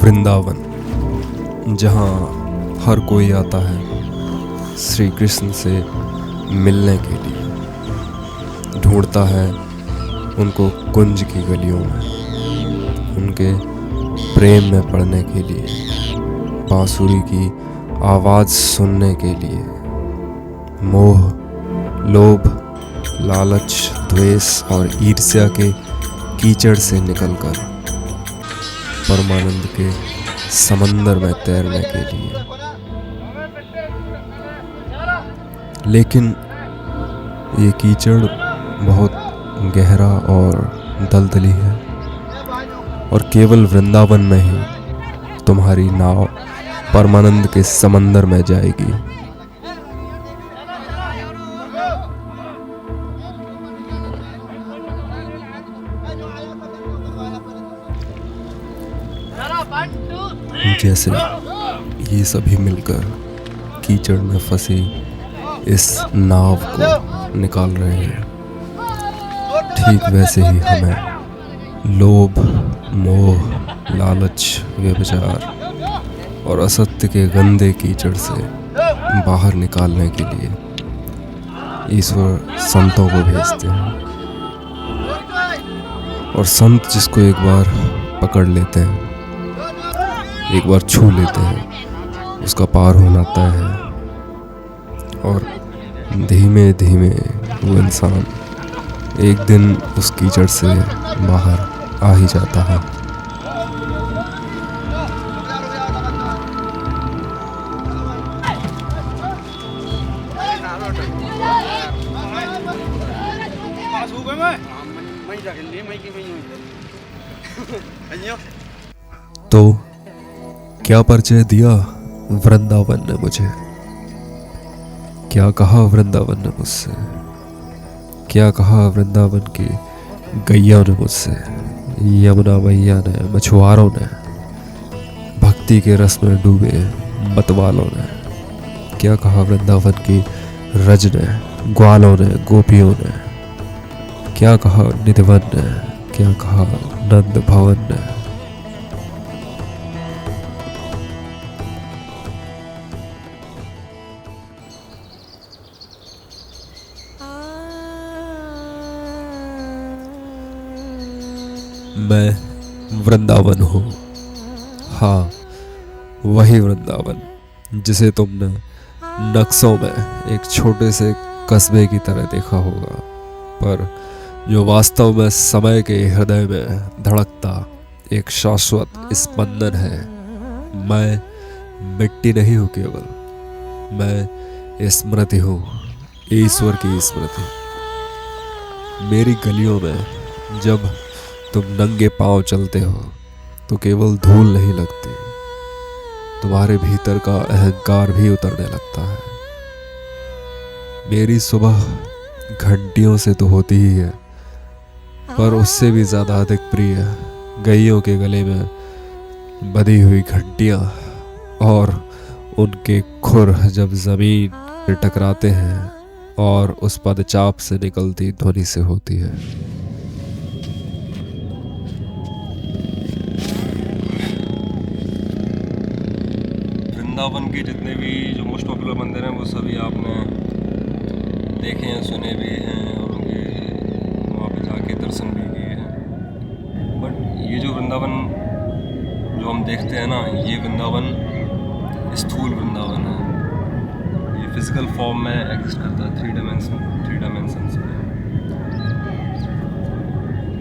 वृंदावन, जहाँ हर कोई आता है श्री कृष्ण से मिलने के लिए, ढूंढता है उनको कुंज की गलियों में, उनके प्रेम में पड़ने के लिए, बांसुरी की आवाज़ सुनने के लिए, मोह, लोभ, लालच, द्वेष और ईर्ष्या के कीचड़ से निकलकर परमानंद के समंदर में तैरने के लिए। लेकिन ये कीचड़ बहुत गहरा और दलदली है और केवल वृंदावन में ही तुम्हारी नाव परमानंद के समंदर में जाएगी। जैसे ये सभी मिलकर कीचड़ में फंसी इस नाव को निकाल रहे हैं, ठीक वैसे ही हमें लोभ, मोह, लालच, व्यभिचार और असत्य के गंदे कीचड़ से बाहर निकालने के लिए ईश्वर संतों को भेजते हैं। और संत जिसको एक बार पकड़ लेते हैं, एक बार छू लेते हैं, उसका पार होना तय है और धीमे धीमे वो इंसान एक दिन उस कीचड़ से बाहर आ ही जाता है। तो क्या परिचय दिया वृंदावन ने मुझे, क्या कहा वृंदावन ने मुझसे, क्या कहा वृंदावन की गैया ने मुझसे, यमुना मैया ने, मछुआरों ने, भक्ति के रस में डूबे मतवालों ने, क्या कहा वृंदावन की रज ने, ग्वालों ने, गोपियों ने, क्या कहा निधिवन ने, क्या कहा नंद भवन ने। मैं वृंदावन हूँ, हाँ वही वृंदावन जिसे तुमने नक्शों में एक छोटे से कस्बे की तरह देखा होगा, पर जो वास्तव में समय के हृदय में धड़कता एक शाश्वत स्पंदन है। मैं मिट्टी नहीं हूँ, केवल मैं स्मृति हूँ, ईश्वर की स्मृति। मेरी गलियों में जब तुम नंगे पांव चलते हो तो केवल धूल नहीं लगती, तुम्हारे भीतर का अहंकार भी उतरने लगता है। मेरी सुबह घंटियों से तो होती ही है, पर उससे भी ज्यादा अधिक प्रिय गैयों के गले में बंधी हुई घंटियां और उनके खुर जब जमीन से टकराते हैं और उस पदचाप से निकलती ध्वनि से होती है। वृंदावन के जितने भी जो मोस्ट पॉपुलर मंदिर हैं वो सभी आपने देखे हैं, सुने भी हैं और उनके वहाँ पे जाके दर्शन भी किए हैं। बट ये जो वृंदावन जो हम देखते हैं ना, ये वृंदावन स्थूल वृंदावन है। ये फिजिकल फॉर्म में एग्जिस्ट करता है, थ्री डायमेंशंस में।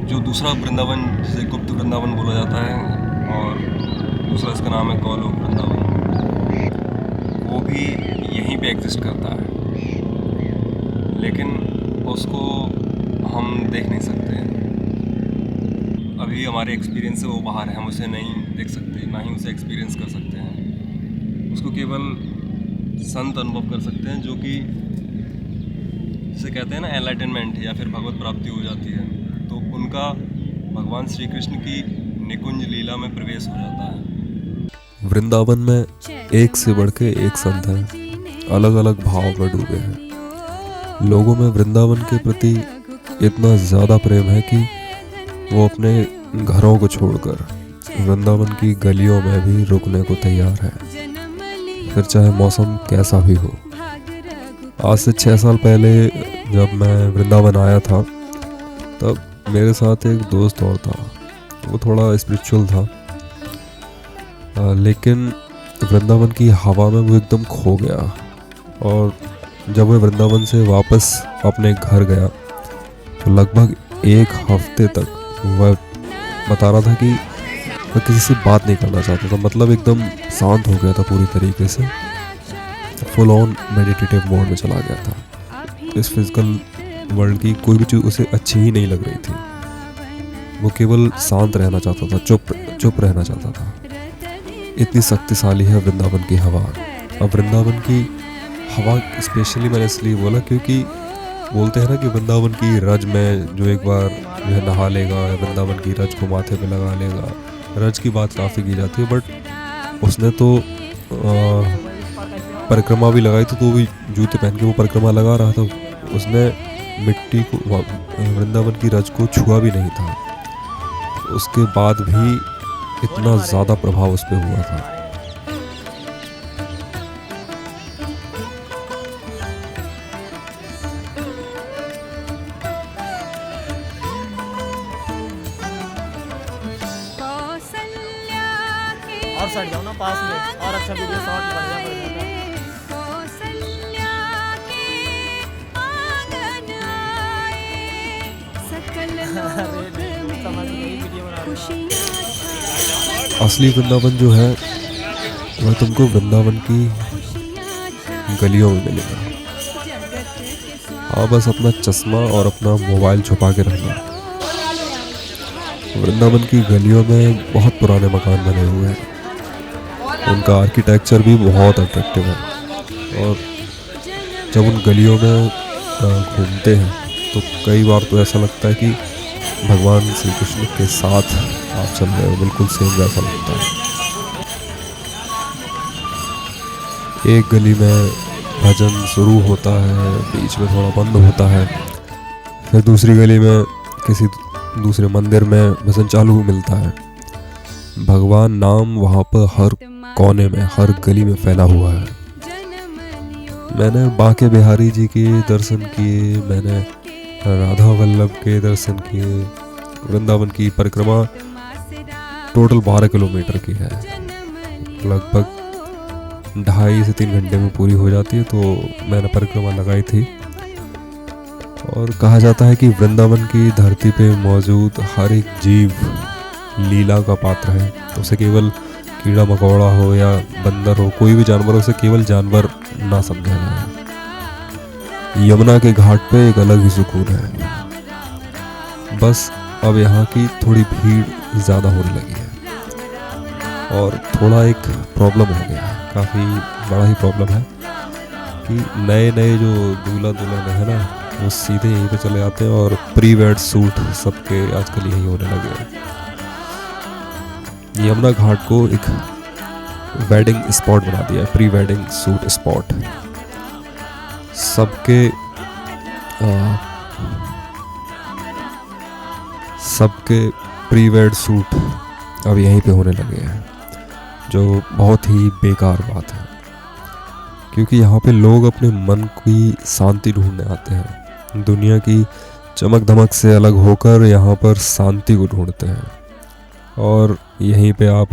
जो दूसरा वृंदावन जिसे गुप्त वृंदावन बोला जाता है और दूसरा इसका नाम है गौलोक वृंदावन, वो भी यहीं पे एग्जिस्ट करता है, लेकिन उसको हम देख नहीं सकते। अभी हमारे एक्सपीरियंस से वो बाहर है, हम उसे नहीं देख सकते, ना ही उसे एक्सपीरियंस कर सकते हैं। उसको केवल संत अनुभव कर सकते हैं, जो कि जिसे कहते हैं ना एनलाइटनमेंट या फिर भगवत प्राप्ति हो जाती है, तो उनका भगवान श्री कृष्ण की निकुंज लीला में प्रवेश हो जाता है। वृंदावन में एक से बढ़ के एक संत है, अलग अलग भाव में डूबे हैं। लोगों में वृंदावन के प्रति इतना ज़्यादा प्रेम है कि वो अपने घरों को छोड़कर वृंदावन की गलियों में भी रुकने को तैयार है, फिर चाहे मौसम कैसा भी हो। आज से 6 साल पहले जब मैं वृंदावन आया था, तब मेरे साथ एक दोस्त और था। वो थोड़ा स्पिरिचुअल था, लेकिन वृंदावन की हवा में वो एकदम खो गया। और जब वो वृंदावन से वापस अपने घर गया तो लगभग 1 हफ्ते तक वह बता रहा था कि वह किसी से बात नहीं करना चाहता था। मतलब एकदम शांत हो गया था पूरी तरीके से, फुल ऑन मेडिटेटिव मोड में चला गया था। इस फिजिकल वर्ल्ड की कोई भी चीज़ उसे अच्छी ही नहीं लग रही थी। वो केवल शांत रहना चाहता था, चुप रहना चाहता था। इतनी शक्तिशाली है वृंदावन की हवा। अब वृंदावन की हवा स्पेशली मैंने इसलिए बोला क्योंकि बोलते हैं ना कि वृंदावन की रज में जो एक बार जो है नहा लेगा, वृंदावन की रज को माथे पे लगा लेगा। रज की बात काफ़ी की जाती है, बट उसने तो परिक्रमा भी लगाई थी, तो वो भी जूते पहन के वो परिक्रमा लगा रहा था। उसने मिट्टी को, वृंदावन की रज को छुआ भी नहीं था। उसके बाद भी इतना ज़्यादा प्रभाव उस पर हुआ था। और सट जाओ ना पास में, और अच्छा वीडियो शॉट बढ़िया बढ़िया। असली वृंदावन जो है वह तुमको वृंदावन की गलियों में मिलेगा। हाँ, बस अपना चश्मा और अपना मोबाइल छुपा के रखना। वृंदावन की गलियों में बहुत पुराने मकान बने हुए हैं, उनका आर्किटेक्चर भी बहुत अट्रैक्टिव है। और जब उन गलियों में घूमते हैं तो कई बार तो ऐसा लगता है कि भगवान श्री कृष्ण के साथ आप चल रहे हो, बिल्कुल सेम वैसा लगता है। एक गली में भजन शुरू होता है, बीच में थोड़ा बंद होता है, फिर दूसरी गली में किसी दूसरे मंदिर में भजन चालू मिलता है। भगवान नाम वहाँ पर हर कोने में, हर गली में फैला हुआ है। मैंने बांके बिहारी जी के दर्शन किए, मैंने राधा वल्लभ के दर्शन किए। वृंदावन की परिक्रमा टोटल 12 किलोमीटर की है, लगभग 2.5 से 3 घंटे में पूरी हो जाती है। तो मैंने परिक्रमा लगाई थी। और कहा जाता है कि वृंदावन की धरती पे मौजूद हर एक जीव लीला का पात्र है। तो उसे केवल कीड़ा मकोड़ा हो या बंदर हो, कोई भी जानवर हो, उसे केवल जानवर ना समझा जाए। यमुना के घाट पे एक अलग ही सुकून है। बस अब यहाँ की थोड़ी भीड़ ज़्यादा होने लगी है और थोड़ा एक प्रॉब्लम हो गया है, काफ़ी बड़ा ही प्रॉब्लम है कि नए नए जो दूल्हा दुल्हन है ना, वो सीधे यहीं पे चले आते हैं और प्री वेड सूट सबके आजकल यही होने लगे हैं। यमुना घाट को एक वेडिंग स्पॉट बना दिया है, प्री वेडिंग सूट स्पॉट। सबके प्री वेड सूट अब यहीं पे होने लगे हैं, जो बहुत ही बेकार बात है, क्योंकि यहाँ पे लोग अपने मन की शांति ढूंढने आते हैं। दुनिया की चमक धमक से अलग होकर यहाँ पर शांति को ढूंढते हैं। और यहीं पे आप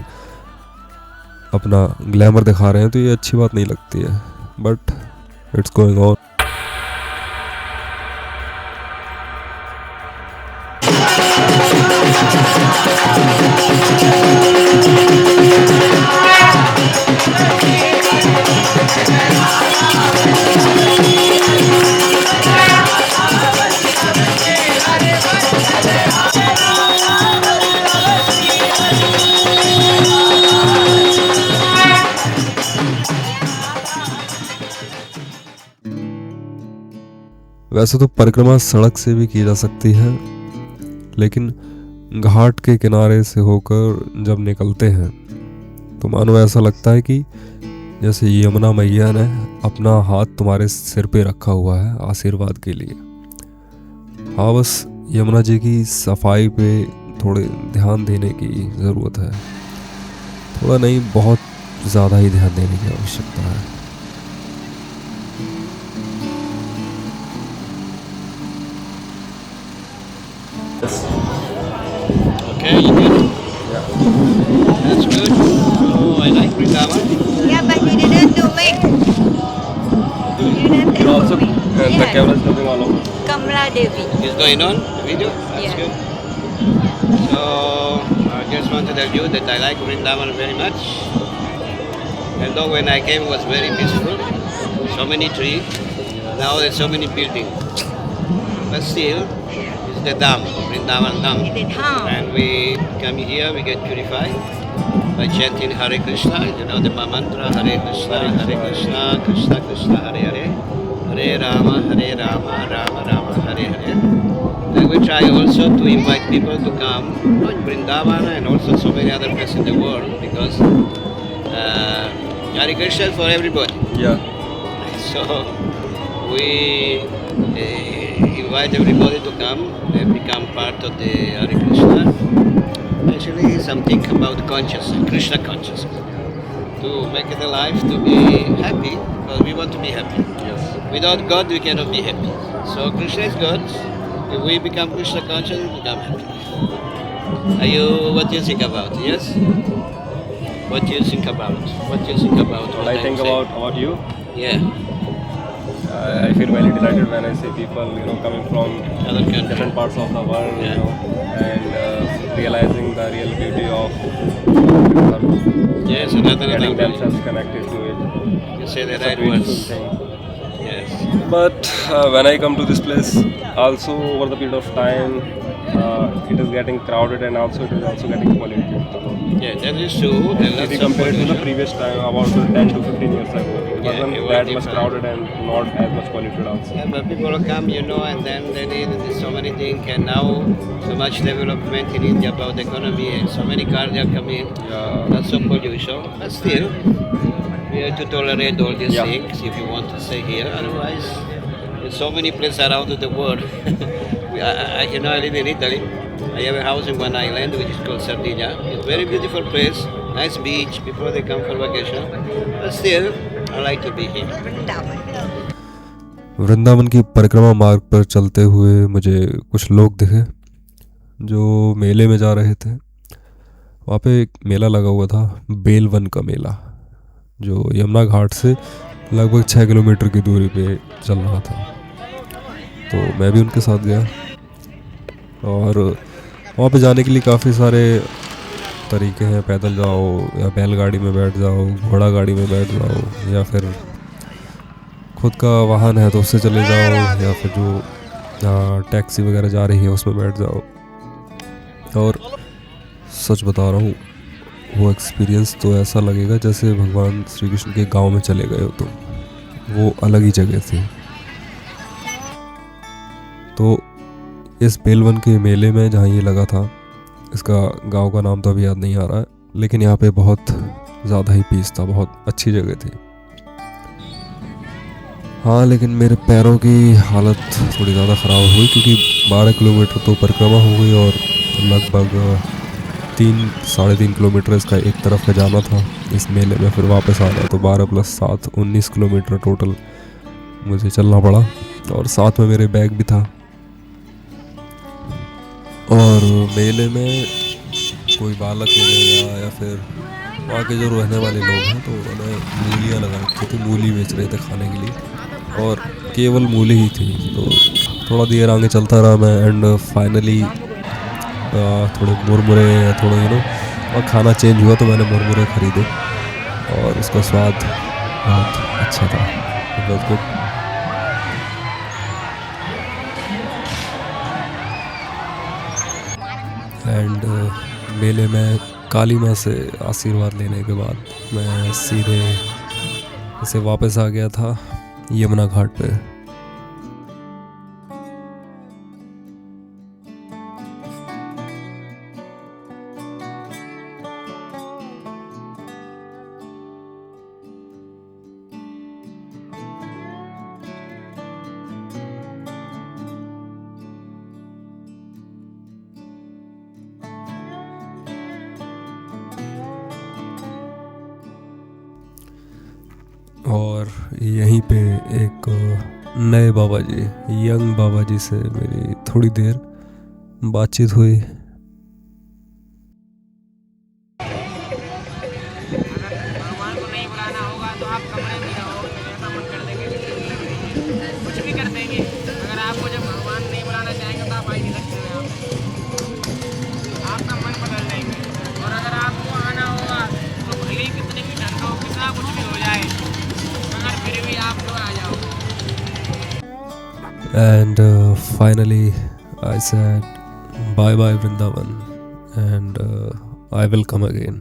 अपना ग्लैमर दिखा रहे हैं तो ये अच्छी बात नहीं लगती है, बट इट्स गोइंग ऑन। वैसे तो परिक्रमा सड़क से भी की जा सकती है, लेकिन घाट के किनारे से होकर जब निकलते हैं तो मानो ऐसा लगता है कि जैसे यमुना मैया ने अपना हाथ तुम्हारे सिर पे रखा हुआ है आशीर्वाद के लिए। हाँ, बस यमुना जी की सफाई पे थोड़े ध्यान देने की ज़रूरत है। थोड़ा नहीं, बहुत ज़्यादा ही ध्यान देने की आवश्यकता है। Okay, you good? That's good. So I like Vrindavan. Yeah, but you didn't do it. You didn't You also, do it. the Yes. camera is coming all over. Kamla Devi. Is going on the video? That's Yeah. good. So I just want to tell you that I like Vrindavan very much. Although when I came it was very peaceful, so many trees. Now there's so many buildings. But still, it's the Dham, Vrindavan Dham. It did harm. And we come here, we get purified by chanting Hare Krishna. You know the mantra Hare Krishna, Krishna Krishna, Hare Hare, Hare Rama, Rama Rama, Hare Hare. Then we try also to invite people to come, not in Vrindavan and also so many other places in the world, because Hare Krishna is for everybody. Yeah. So we invite everybody to come and become part of the Hare Krishna. Actually, something about consciousness, Krishna consciousness, to make it a life to be happy, because we want to be happy. Yes. Without God, we cannot be happy. So Krishna is God. If we become Krishna conscious, we become happy. What do you think about? Yes. What do you think about? What do you think about? What I think saying? about you, Yeah, I feel very delighted when I see people, coming from other countries. different parts of the world, Yeah. and realizing the real beauty of dharma, Yes, another getting example. themselves connected to it. You say the It's a right beautiful words. thing. Yes. But when I come to this place, also over the period of time, it is getting crowded, and also it is also getting polluted. Yeah, that is true. There If are you some compare it to the pollution. previous time, about 10 to 15 years ago, it Yeah, wasn't it was that much different. crowded and not as much polluted also. Yeah, but people come, and then they need so many things, and now so much development in India about the economy, and so many cars are coming, Yeah. lots of pollution. But still, we have to tolerate all these Yeah. things if you want to stay here. Otherwise, there's so many places around the world. I live in Italy. I have a house in one island which is called Sardinia. It's a very beautiful place, nice beach. People they come for vacation. But still, I like to be here. Vrindavan. Vrindavan की परिक्रमा मार्ग पर चलते हुए मुझे कुछ लोग दिखे जो मेले में जा रहे थे। वहाँ पे एक मेला लगा हुआ था, बेलवन का मेला, जो यमुना घाट से लगभग 6 किलोमीटर की दूरी पे चल रहा था। तो मैं भी उनके साथ गया, और वहाँ पे जाने के लिए काफ़ी सारे तरीके हैं। पैदल जाओ, या बैलगाड़ी में बैठ जाओ, घोड़ा गाड़ी में बैठ जाओ, या फिर खुद का वाहन है तो उससे चले जाओ, या फिर जो टैक्सी वगैरह जा रही है उसमें बैठ जाओ। और सच बता रहा हूँ, वो एक्सपीरियंस तो ऐसा लगेगा जैसे भगवान श्री कृष्ण के गांव में चले गए हो तुम। वो अलग ही जगह थी। तो इस बेलवन के मेले में जहाँ ये लगा था, इसका गांव का नाम तो अभी याद नहीं आ रहा है, लेकिन यहाँ पे बहुत ज़्यादा ही पीस था, बहुत अच्छी जगह थी। हाँ, लेकिन मेरे पैरों की हालत थोड़ी ज़्यादा ख़राब हुई, क्योंकि 12 किलोमीटर तो परिक्रमा हो गई और लगभग 3-3.5 किलोमीटर इसका एक तरफ का जाना था इस मेले में, फिर वापस आना। तो 12 + 7 19 किलोमीटर टोटल मुझे चलना पड़ा, और साथ में मेरे बैग भी था। और मेले में कोई बालक मिलेगा या फिर वहाँ के जो रहने वाले लोग हैं, तो उन्होंने मूलियाँ लगा रखी थी, मूली बेच रहे थे खाने के लिए, और केवल मूली ही थी। तो थोड़ा देर आगे चलता रहा मैं, एंड फाइनली थोड़े मुरमुरे, थोड़े और खाना चेंज हुआ तो मैंने मुरमुरे खरीदे, और उसका स्वाद बहुत अच्छा था, बहुत गुड। एंड मेले में काली माँ से आशीर्वाद लेने के बाद मैं सीधे ऐसे वापस आ गया था यमुना घाट पे। और यहीं पे एक नए बाबा जी, यंग बाबा जी से मेरी थोड़ी देर बातचीत हुई। भगवान को नहीं बुलाना होगा तो आप कमरे में रहो, ऐसा मन कर देंगे, कुछ भी कर देंगे। अगर आपको जब भगवान नहीं बुलाना चाहेंगे तो आप आ ही नहीं सकते हैं। आपका मन बदल देंगे। और अगर आपको आना होगा तो भले ही कितने भी ठंड हो, कितना कुछ भी हो जाए, मगर फिर भी आप तो आ जाओ। And finally I said bye bye Vrindavan, and I will come again.